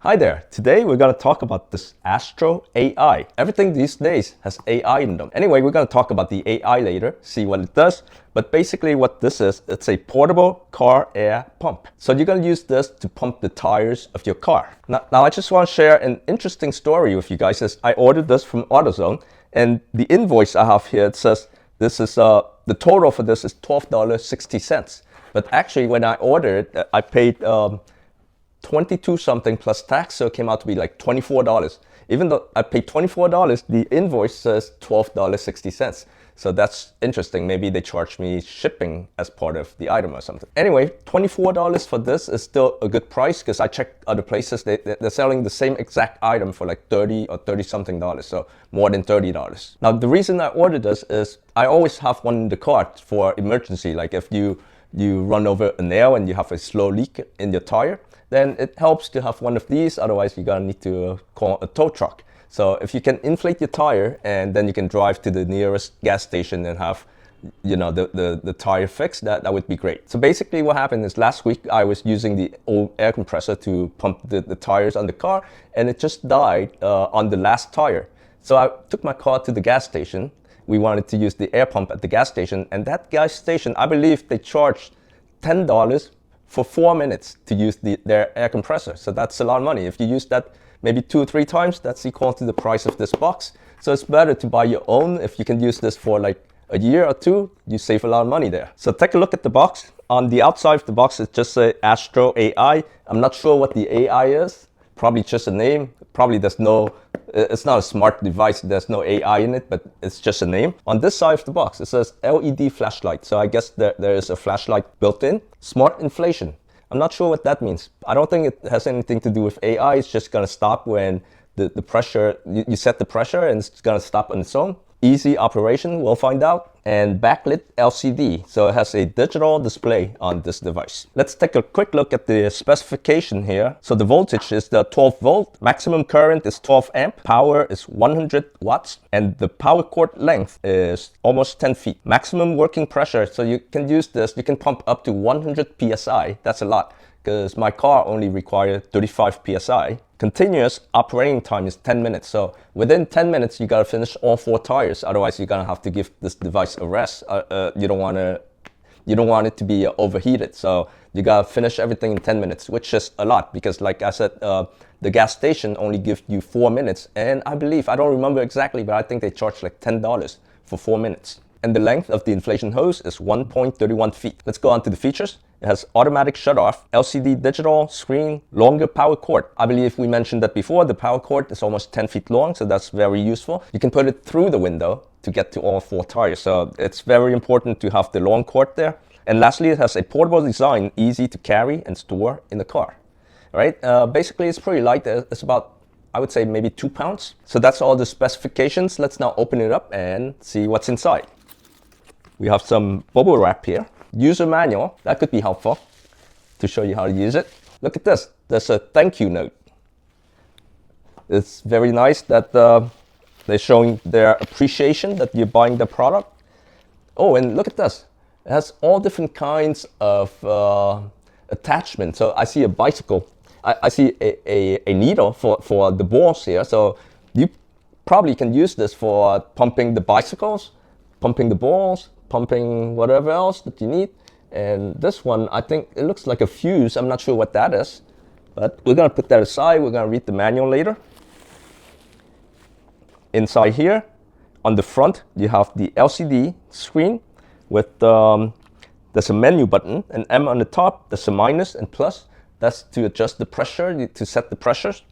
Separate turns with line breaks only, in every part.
Hi there, today we're going to talk about this AstroAI. Everything these days has AI in them. Anyway, we're going to talk about the AI later, see what it does. But basically what this is, it's a portable car air pump. So you're going to use this to pump the tires of your car. Now I just want to share an interesting story with you guys. I ordered this from AutoZone, and the invoice I have here, it says this is the total for this is $12.60. But actually when I ordered it, I paid 22 something plus tax, so it came out to be like $24. Even though I paid $24, the invoice says $12.60. So that's interesting. Maybe they charge me shipping as part of the item or something. Anyway, $24 for this is still a good price, because I checked other places, they're selling the same exact item for like 30 or 30 something dollars, so more than $30. Now the reason I ordered this is I always have one in the cart for emergency, like if you run over a nail and you have a slow leak in your tire, then it helps to have one of these. Otherwise you're gonna need to call a tow truck. So if you can inflate your tire and then you can drive to the nearest gas station and have, you know, the tire fixed, that would be great. So basically what happened is last week I was using the old air compressor to pump the tires on the car, and it just died on the last tire. So I took my car to the gas station. We wanted to use the air pump at the gas station, and that gas station, I believe they charged $10 for 4 minutes to use their air compressor. So that's a lot of money. If you use that maybe 2 or 3 times, that's equal to the price of this box. So it's better to buy your own. If you can use this for like a year or two, you save a lot of money there. So take a look at the box. On the outside of the box, it just says AstroAI. I'm not sure what the AI is. Probably just a name. Probably it's not a smart device. There's no AI in it, but it's just a name. On this side of the box, it says LED flashlight. So I guess there is a flashlight built in. Smart inflation. I'm not sure what that means. I don't think it has anything to do with AI. It's just gonna stop when the pressure, you set the pressure and it's gonna stop on its own. Easy operation, we'll find out. And backlit LCD, so it has a digital display on this device. Let's take a quick look at the specification here. So the voltage is the 12 volt, maximum current is 12 amp, power is 100 watts, and the power cord length is almost 10 feet. Maximum working pressure, so you can use this, you can pump up to 100 PSI, that's a lot, because my car only required 35 PSI. Continuous operating time is 10 minutes. So within 10 minutes, you gotta finish all 4 tires. Otherwise, you're gonna have to give this device a rest. You don't want it to be overheated. So you gotta finish everything in 10 minutes, which is a lot, because like I said, the gas station only gives you 4 minutes. And I believe, I don't remember exactly, but I think they charge like $10 for 4 minutes. And the length of the inflation hose is 1.31 feet. Let's go on to the features. It has automatic shut-off, LCD digital screen, longer power cord. I believe we mentioned that before. The power cord is almost 10 feet long, so that's very useful. You can put it through the window to get to all 4 tires, so it's very important to have the long cord there. And lastly, it has a portable design, easy to carry and store in the car. All right, basically it's pretty light. It's about, I would say, maybe 2 pounds. So that's all the specifications. Let's now open it up and see what's inside. We have some bubble wrap here. User manual, that could be helpful to show you how to use it. Look at this, there's a thank you note. It's very nice that they're showing their appreciation that you're buying the product. Oh, and look at this. It has all different kinds of attachments. So I see a bicycle. I see a needle for the balls here. So you probably can use this for pumping the bicycles, pumping the balls, pumping whatever else that you need. And this one, I think it looks like a fuse. I'm not sure what that is, but we're gonna put that aside. We're gonna read the manual later. Inside here, on the front, you have the LCD screen with, there's a menu button, an M on the top, there's a minus and plus. That's to adjust the pressure, to set the pressures.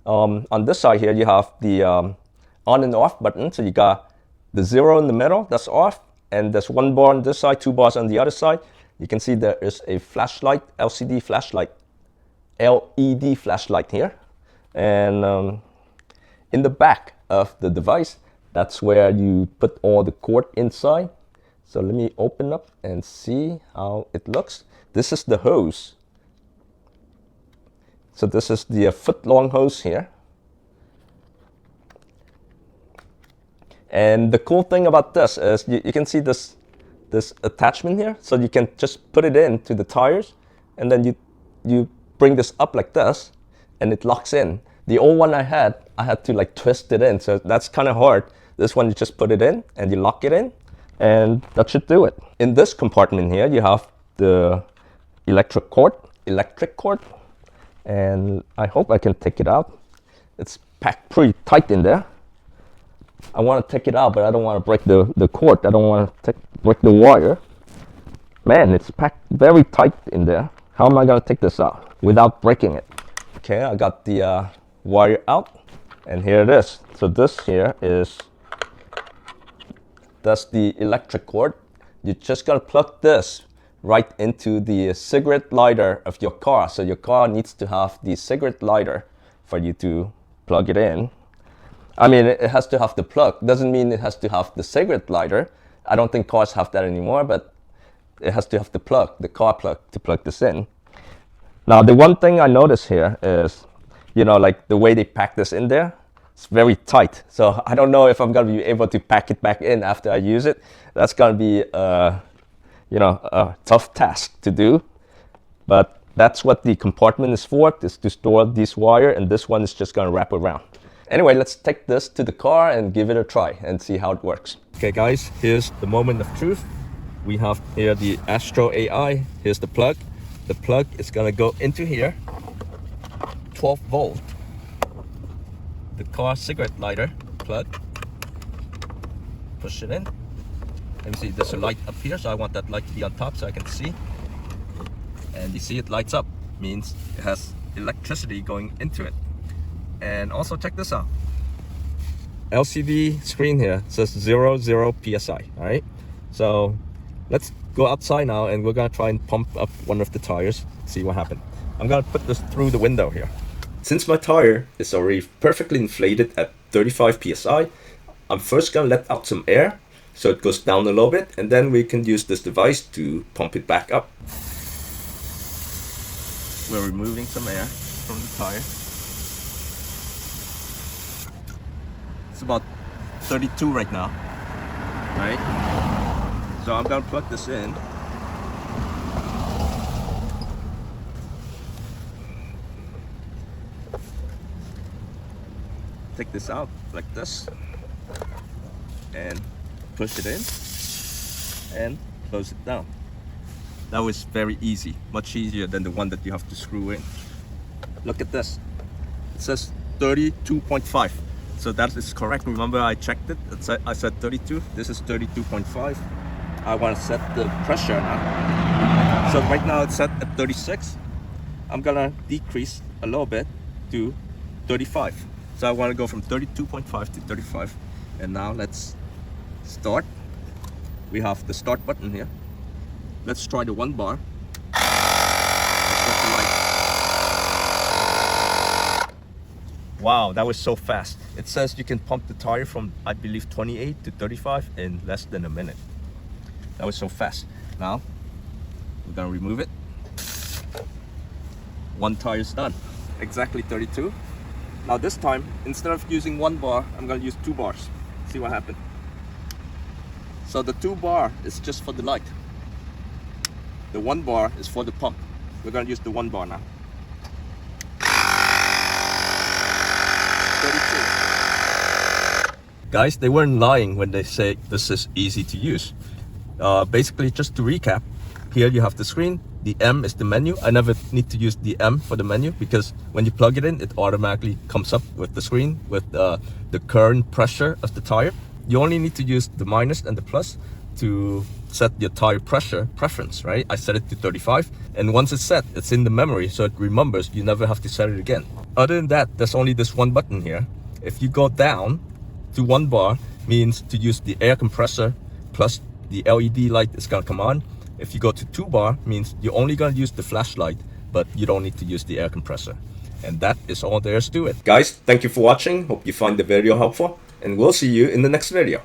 On this side here, you have the on and off button. So you got the 0 in the middle, that's off. And there's 1 bar on this side, 2 bars on the other side. You can see there is a flashlight, LCD flashlight, LED flashlight here. And in the back of the device, that's where you put all the cord inside. So let me open up and see how it looks. This is the hose. So this is the foot-long hose here. And the cool thing about this is you can see this attachment here. So you can just put it into the tires, and then you bring this up like this, and it locks in. The old one I had to like twist it in, so that's kind of hard. This one, you just put it in and you lock it in, and that should do it. In this compartment here, you have the electric cord, and I hope I can take it out. It's packed pretty tight in there. I want to take it out, but I don't want to break the cord. I don't want to break the wire. Man, it's packed very tight in there. How am I going to take this out without breaking it? Okay, I got the wire out, and here it is. So this here that's the electric cord. You just gotta plug this right into the cigarette lighter of your car. So your car needs to have the cigarette lighter for you to plug it in. I mean, it has to have the plug. Doesn't mean it has to have the cigarette lighter. I don't think cars have that anymore, but it has to have the plug, the car plug, to plug this in. Now, the one thing I notice here is, like the way they pack this in there, it's very tight. So I don't know if I'm gonna be able to pack it back in after I use it. That's gonna be, a tough task to do. But that's what the compartment is for, is to store these wire, and this one is just gonna wrap around. Anyway, let's take this to the car and give it a try and see how it works. Okay guys, here's the moment of truth. We have here the AstroAI. Here's the plug. The plug is gonna go into here, 12 volt. The car cigarette lighter plug. Push it in. Let me see, there's a light up here, so I want that light to be on top so I can see. And you see it lights up, means it has electricity going into it. And also check this out. LCD screen here says 0 PSI, all right? So let's go outside now, and we're gonna try and pump up one of the tires, see what happens. I'm gonna put this through the window here. Since my tire is already perfectly inflated at 35 PSI, I'm first gonna let out some air so it goes down a little bit, and then we can use this device to pump it back up. We're removing some air from the tire. It's about 32 right now, right? So I'm gonna plug this in. Take this out like this and push it in and close it down. That was very easy, much easier than the one that you have to screw in. Look at this. It says 32.5. So that is correct. Remember, I checked it. I said 32. This is 32.5. I want to set the pressure now. So right now it's set at 36. I'm gonna decrease a little bit to 35. So I want to go from 32.5 to 35. And now let's start. We have the start button here. Let's try the 1 bar. Wow, that was so fast. It says you can pump the tire from, I believe, 28 to 35 in less than a minute. That was so fast. Now, we're gonna remove it. 1 tire is done. Exactly 32. Now this time, instead of using 1 bar, I'm gonna use 2 bars. See what happens. So the 2 bar is just for the light. The 1 bar is for the pump. We're gonna use the 1 bar now. 32. Guys, they weren't lying when they say this is easy to use. Basically, just to recap, here you have the screen. The M is the menu. I never need to use the M for the menu because when you plug it in, it automatically comes up with the screen with the current pressure of the tire. You only need to use the minus and the plus to set your tire pressure preference, right? I set it to 35, and once it's set, it's in the memory, so it remembers. You never have to set it again. Other than that, there's only this 1 button here. If you go down to 1 bar, means to use the air compressor plus the LED light is gonna come on. If you go to 2 bar, means you're only gonna use the flashlight, but you don't need to use the air compressor. And that is all there is to it. Guys, thank you for watching. Hope you find the video helpful, and we'll see you in the next video.